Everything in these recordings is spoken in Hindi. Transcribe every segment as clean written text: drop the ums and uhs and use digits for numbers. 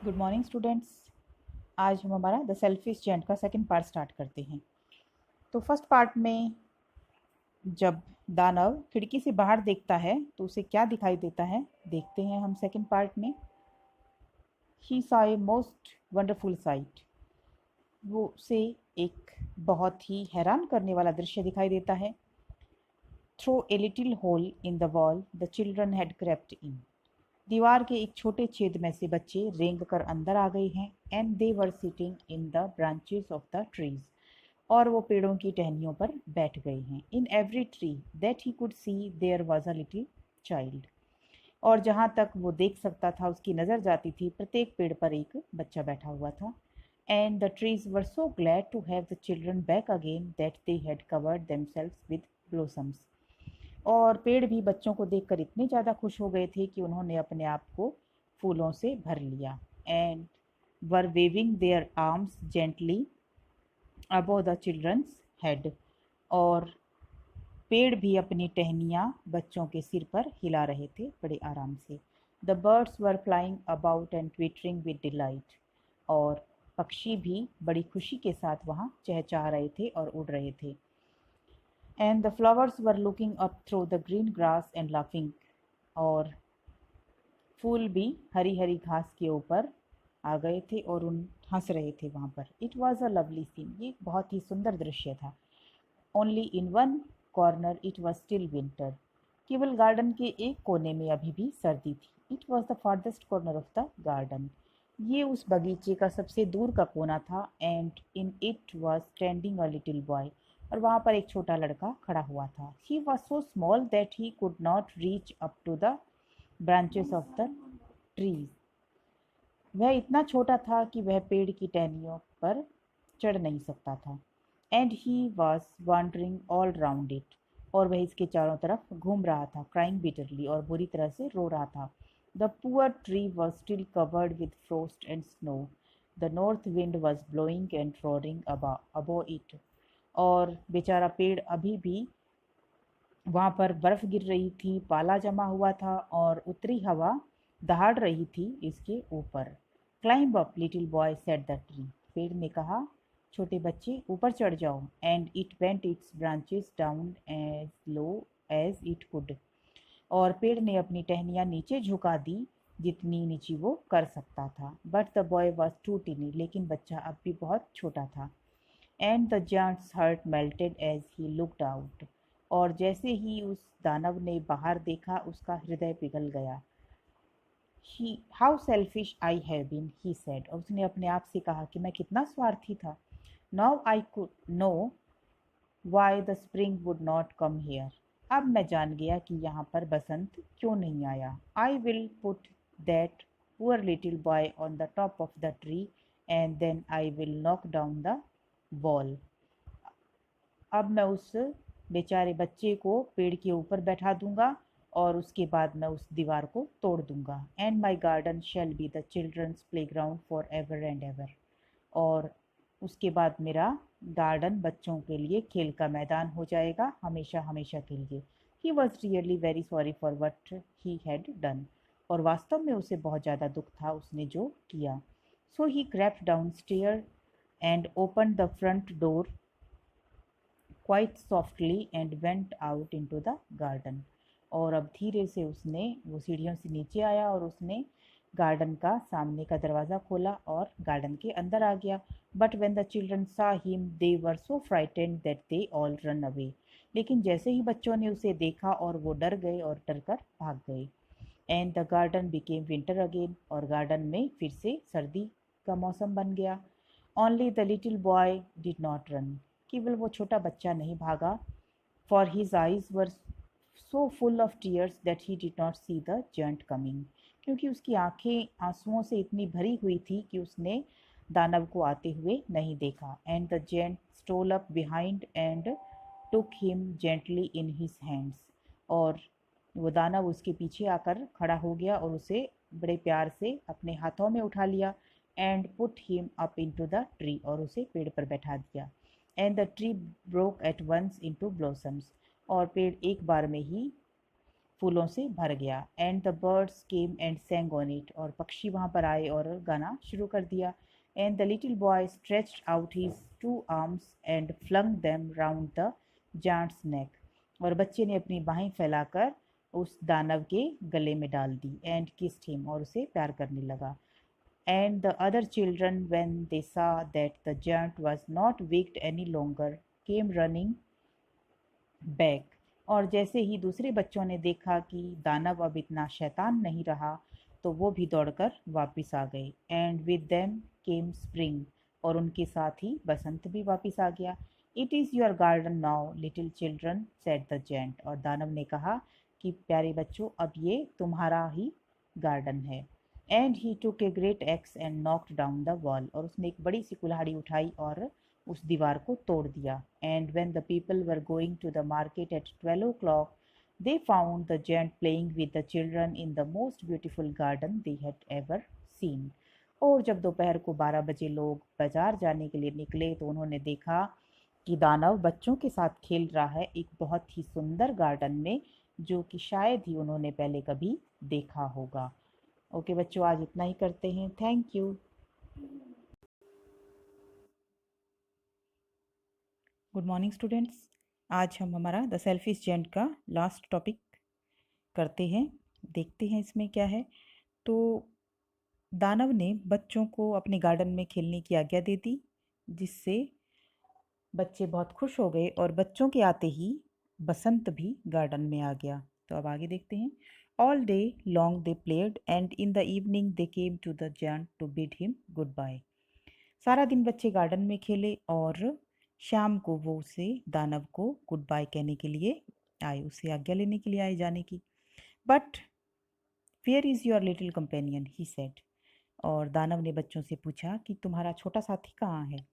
Good morning students. आज हम हमारा द सेल्फिश जेंट का सेकंड पार्ट स्टार्ट करते हैं। तो फर्स्ट पार्ट में जब दानव खिड़की से बाहर देखता है तो उसे क्या दिखाई देता है, देखते हैं हम सेकंड पार्ट में। He saw a most wonderful site. वो उसे एक बहुत ही हैरान करने वाला दृश्य दिखाई देता है। Through a little hole in the wall the children had crept in. दीवार के एक छोटे छेद में से बच्चे रेंग कर अंदर आ गए हैं। And they were sitting in the branches of the trees. और वो पेड़ों की टहनियों पर बैठ गए हैं। In every tree that he could see there was a little child. और जहाँ तक वो देख सकता था, उसकी नज़र जाती थी, प्रत्येक पेड़ पर एक बच्चा बैठा हुआ था। And the trees were so glad to have the children back again that they had covered themselves with blossoms. और पेड़ भी बच्चों को देखकर इतने ज़्यादा खुश हो गए थे कि उन्होंने अपने आप को फूलों से भर लिया। And were waving their arms gently above the children's head. और पेड़ भी अपनी टहनियाँ बच्चों के सिर पर हिला रहे थे बड़े आराम से। The birds were flying about and twittering with delight. और पक्षी भी बड़ी खुशी के साथ वहाँ चहचहा रहे थे और उड़ रहे थे। And the flowers were looking up through the green grass and laughing. और फूल भी हरी हरी घास के ऊपर आ गए थे और उन हंस रहे थे वहाँ पर। It was a lovely scene. ये बहुत ही सुंदर दृश्य था। Only in one corner it was still winter. केवल गार्डन के एक कोने में अभी भी सर्दी थी। It was the farthest corner of the garden. ये उस बगीचे का सबसे दूर का कोना था। And in it was standing a little boy. और वहाँ पर एक छोटा लड़का खड़ा हुआ था। He was so small that he could not reach up to the branches of the trees. वह इतना छोटा था कि वह पेड़ की टहनियों पर चढ़ नहीं सकता था। And he was wandering all round it. और वह इसके चारों तरफ घूम रहा था, क्राइंग बिटरली, और बुरी तरह से रो रहा था। The poor tree was still covered with frost and snow. The north wind was blowing and roaring above it. और बेचारा पेड़ अभी भी वहाँ पर बर्फ गिर रही थी, पाला जमा हुआ था और उत्तरी हवा दहाड़ रही थी इसके ऊपर। Climb up little boy said the tree. पेड़ ने कहा, छोटे बच्चे ऊपर चढ़ जाओ। And it bent its branches down as low as it could. और पेड़ ने अपनी टहनियाँ नीचे झुका दी जितनी नीची वो कर सकता था। But the boy was too tiny. लेकिन बच्चा अब भी बहुत छोटा था। And the giant's heart melted as he looked out. और जैसे ही उस दानव ने बाहर देखा, उसका हृदय पिघल गया। He how selfish I have been, he said. और उसने अपने आप से कहा कि मैं कितना स्वार्थी था। Now I could know why the spring would not come here. अब मैं जान गया कि यहाँ पर बसंत क्यों नहीं आया। I will put that poor little boy on the top of the tree and then I will knock down the wall. अब मैं उस बेचारे बच्चे को पेड़ के ऊपर बैठा दूंगा और उसके बाद मैं उस दीवार को तोड़ दूंगा। And my garden shall be the children's playground for ever and ever. और उसके बाद मेरा गार्डन बच्चों के लिए खेल का मैदान हो जाएगा, हमेशा हमेशा के लिए। He was really very sorry for what he had done. और वास्तव में उसे बहुत ज़्यादा दुख था उसने जो किया। So he crept down stair and open the front door quite softly and went out into the garden. और अब धीरे से उसने वो सीढ़ियों से नीचे आया और उसने गार्डन का सामने का दरवाज़ा खोला और गार्डन के अंदर आ गया। बट वेन द चिल्ड्रन सा him they were so frightened that they all run away. लेकिन जैसे ही बच्चों ने उसे देखा और वो डर गए और डर कर भाग गए। And the garden became winter again. और गार्डन में फिर से सर्दी का मौसम बन गया। Only the little boy did not run. केवल वो छोटा बच्चा नहीं भागा। For his eyes were so full of tears that he did not see the giant coming. क्योंकि उसकी आंखें आंसुओं से इतनी भरी हुई थी कि उसने दानव को आते हुए नहीं देखा। And the giant stole up behind and took him gently in his hands. और वो दानव उसके पीछे आकर खड़ा हो गया और उसे बड़े प्यार से अपने हाथों में उठा लिया। And put him up into the tree. और उसे पेड़ पर बैठा दिया। And the tree broke at once into blossoms. और पेड़ एक बार में ही फूलों से भर गया। And the birds came and sang on it, और पक्षी वहाँ पर आए और गाना शुरू कर दिया। And the little boy stretched out his 2 arms and flung them round the giant's neck, और बच्चे ने अपनी बाहें फैलाकर उस दानव के गले में डाल दी। एंड किस्ड हिम, और उसे प्यार करने लगा। And the other children, when they saw that the giant was not wicked any longer, came running back. और जैसे ही दूसरे बच्चों ने देखा कि दानव अब इतना शैतान नहीं रहा, तो वो भी दौड़कर वापस आ गए। And with them came spring, और उनके साथ ही बसंत भी वापस आ गया। It is your garden now little children, said the giant, और दानव ने कहा कि प्यारे बच्चों, अब ये तुम्हारा ही गार्डन है। And he took a great x and knocked down the wall, और उसने एक बड़ी सी कुल्हाड़ी उठाई और उस दीवार को तोड़ दिया। And when the people were going to the market at 12 o'clock, they found the giant playing with the children in the most beautiful garden they had ever seen. और जब दोपहर को 12 बजे लोग बाजार जाने के लिए निकले, तो उन्होंने देखा कि दानव बच्चों के साथ खेल रहा है एक बहुत ही सुंदर गार्डन में, जो कि शायद ही उन्होंने पहले कभी देखा होगा। ओके बच्चों, आज इतना ही करते हैं। Thank you. Good morning students. आज हम हमारा द सेल्फिश जेंट का लास्ट टॉपिक करते हैं। देखते हैं इसमें क्या है। तो दानव ने बच्चों को अपने गार्डन में खेलने की आज्ञा दे दी, जिससे बच्चे बहुत खुश हो गए, और बच्चों के आते ही बसंत भी गार्डन में आ गया। तो अब आगे देखते हैं। All day long they played and in the evening they came to the giant to bid him goodbye. सारा दिन बच्चे गार्डन में खेले, और शाम को वो उसे दानव को गुड बाय कहने के लिए आए, उसे आज्ञा लेने के लिए आए जाने की। But where is your little companion, he said, और दानव ने बच्चों से पूछा कि तुम्हारा छोटा साथी कहाँ है।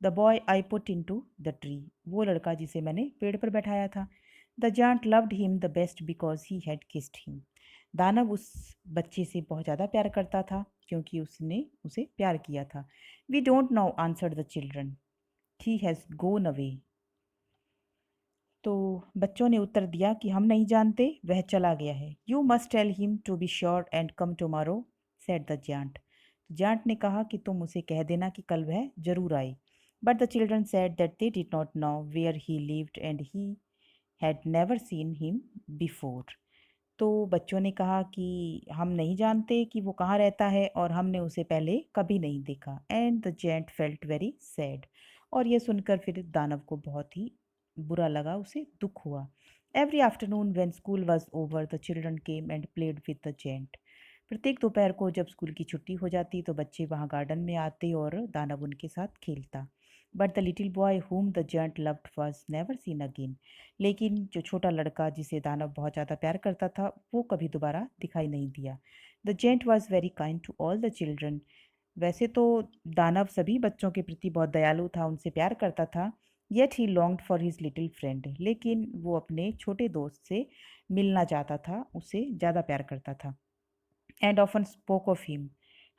The boy I put into the tree, वो लड़का जिसे मैंने पेड़ पर बैठाया था। The giant loved him the best because he had kissed him, दानव उस बच्चे से बहुत ज़्यादा प्यार करता था क्योंकि उसने उसे प्यार किया था। We don't know, answered the children, he has gone away, तो बच्चों ने उत्तर दिया कि हम नहीं जानते, वह चला गया है। You must tell him to be sure and come tomorrow, said the giant, giant ने कहा कि तुम उसे कह देना कि कल वह जरूर आए। But the children said that they did not know where he lived and he had never seen him before, तो बच्चों ने कहा कि हम नहीं जानते कि वो कहाँ रहता है, और हमने उसे पहले कभी नहीं देखा। And the giant felt very sad, और यह सुनकर फिर दानव को बहुत ही बुरा लगा, उसे दुख हुआ। Every afternoon when school was over the children came and played with the giant, प्रत्येक दोपहर को जब स्कूल की छुट्टी हो जाती तो बच्चे वहाँ गार्डन में आते और दानव उनके साथ खेलता। But the little boy whom the giant loved was never seen again, लेकिन जो छोटा लड़का जिसे दानव बहुत ज़्यादा प्यार करता था, वो कभी दोबारा दिखाई नहीं दिया। The giant was very kind to all the children, वैसे तो दानव सभी बच्चों के प्रति बहुत दयालु था, उनसे प्यार करता था। Yet he longed for his little friend, लेकिन वो अपने छोटे दोस्त से मिलना चाहता था, उसे ज़्यादा प्यार करता था। And often spoke of him,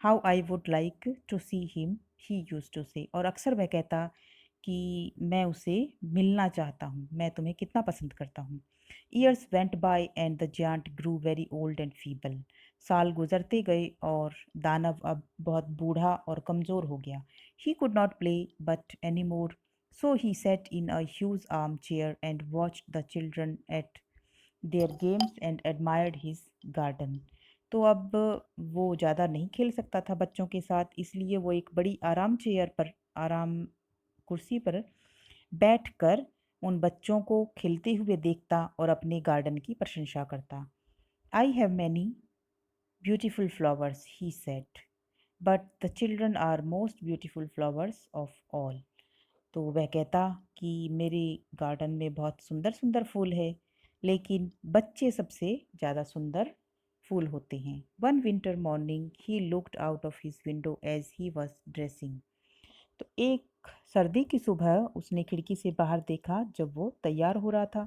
how I would like to see him, he used to say, और अक्सर वह कहता कि मैं उसे मिलना चाहता हूँ, मैं तुम्हें कितना पसंद करता हूँ। Years went by and the giant grew very old and feeble, साल गुजरते गए और दानव अब बहुत बूढ़ा और कमज़ोर हो गया। ही could not play but any more, so he set in a huge arm chair and watched the children eight there games and admired his garden, तो अब वो ज़्यादा नहीं खेल सकता था बच्चों के साथ, इसलिए वो एक बड़ी आराम चेयर पर, आराम कुर्सी पर बैठकर उन बच्चों को खेलते हुए देखता और अपने गार्डन की प्रशंसा करता। I have many beautiful flowers, he said, but the children are most beautiful flowers of all, तो वह कहता कि मेरे गार्डन में बहुत सुंदर सुंदर फूल है, लेकिन बच्चे सबसे ज़्यादा सुंदर फूल होते हैं। One winter morning he looked out of his window as he was dressing, तो एक सर्दी की सुबह उसने खिड़की से बाहर देखा जब वो तैयार हो रहा था।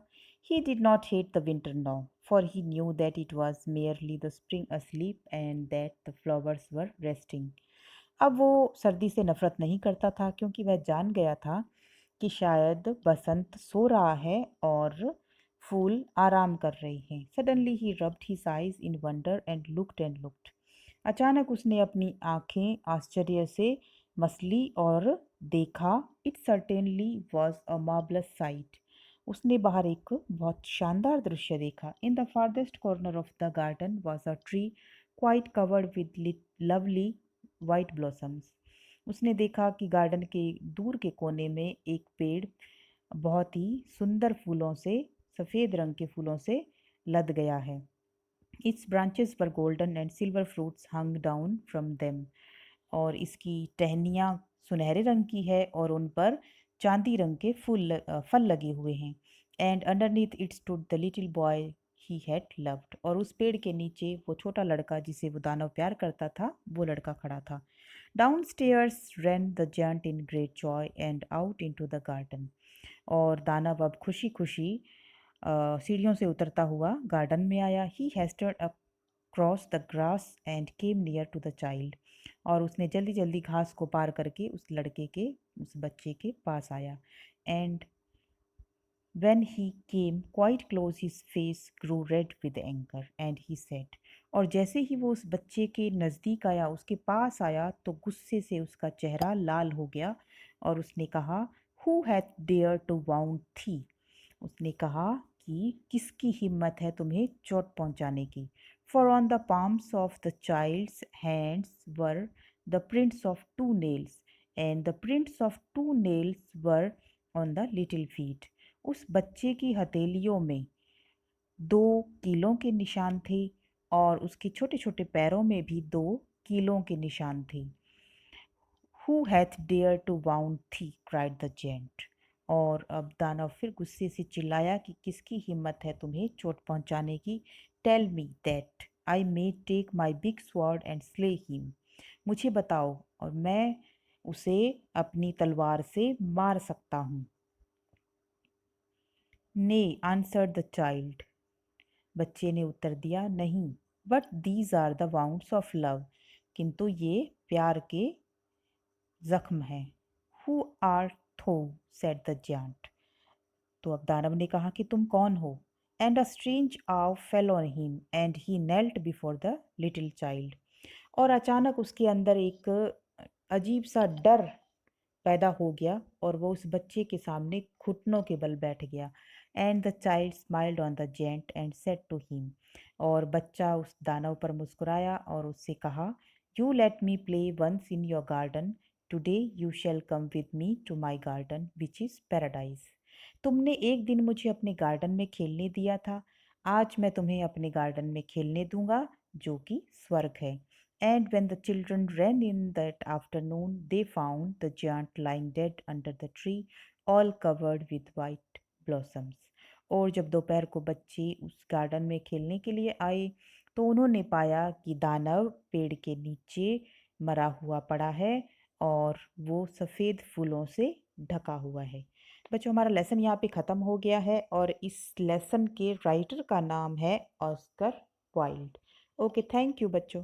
ही did not hate the winter now, for he knew that it was merely the spring asleep and that the flowers were resting, अब वो सर्दी से नफरत नहीं करता था क्योंकि वह जान गया था कि शायद बसंत सो रहा है और फूल आराम कर रहे हैं। Suddenly he rubbed his eyes in wonder and looked. अचानक उसने अपनी आंखें आश्चर्य से मसली और देखा। It certainly was a marvellous site. उसने बाहर एक बहुत शानदार दृश्य देखा। In the farthest corner of the garden was a tree quite covered with lovely white blossoms. उसने देखा कि गार्डन के दूर के कोने में एक पेड़ बहुत ही सुंदर फूलों से, सफ़ेद रंग के फूलों से लद गया है। इट्स ब्रांचेस पर golden and silver fruits hung down from them. और इसकी टहनियाँ सुनहरे रंग की है और उन पर चांदी रंग के फल लगे हुए हैं। And underneath it stood the little boy he had loved. और उस पेड़ के नीचे वो छोटा लड़का जिसे वो दानव प्यार करता था, वो लड़का खड़ा था। Downstairs ran the giant in great joy and out into the garden. और दानव अब खुशी खुशी सीढ़ियों से उतरता हुआ गार्डन में आया। He hasted up cross the grass and came near to the child. और उसने जल्दी जल्दी घास को पार करके उस बच्चे के पास आया। And when he came quite close his face grew red with anger and he said। और जैसे ही वो उस बच्चे के नज़दीक आया, उसके पास आया, तो गुस्से से उसका चेहरा लाल हो गया और उसने कहा, Who hath dared to wound thee? उसने कहा कि किसकी हिम्मत है तुम्हें चोट पहुंचाने की। For on the palms of the child's hands were the prints of 2 nails, and the prints of 2 nails were on the little feet। उस बच्चे की हथेलियों में 2 कीलों के निशान थे और उसके छोटे छोटे पैरों में भी 2 कीलों के निशान थे। Who hath dared to wound thee? cried the giant। और अब दानव फिर गुस्से से चिल्लाया कि किसकी हिम्मत है तुम्हें चोट पहुंचाने की। Tell me that I may take my big sword and slay him। मुझे बताओ और मैं उसे अपनी तलवार से मार सकता हूँ। Nay, answered the child। बच्चे ने उत्तर दिया, नहीं। But these are the wounds of love। किंतु ये प्यार के जख्म हैं। Who art thou? said the giant। तो अब दानव ने कहा कि तुम कौन हो। And a strange awe fell on him and he knelt before the little child। और अचानक उसके अंदर एक अजीब सा डर पैदा हो गया और वो उस बच्चे के सामने घुटनों के बल बैठ गया। And the child smiled on the giant and said to him. और बच्चा उस दानव पर मुस्कुराया और उससे कहा, you let me play once in your garden, today you shall come with me to my garden which is paradise. तुमने एक दिन मुझे अपने गार्डन में खेलने दिया था, आज मैं तुम्हें अपने गार्डन में खेलने दूंगा जो कि स्वर्ग है। And when the children ran in that afternoon, they found the giant lying dead under the tree, all covered with white blossoms। और जब दोपहर को बच्चे उस गार्डन में खेलने के लिए आए, तो उन्होंने पाया कि दानव पेड़ के नीचे मरा हुआ पड़ा है और वो सफ़ेद फूलों से ढका हुआ है। बच्चों, हमारा लेसन यहाँ पे ख़त्म हो गया है और इस लेसन के राइटर का नाम है Oscar Wilde. Okay, thank you बच्चों।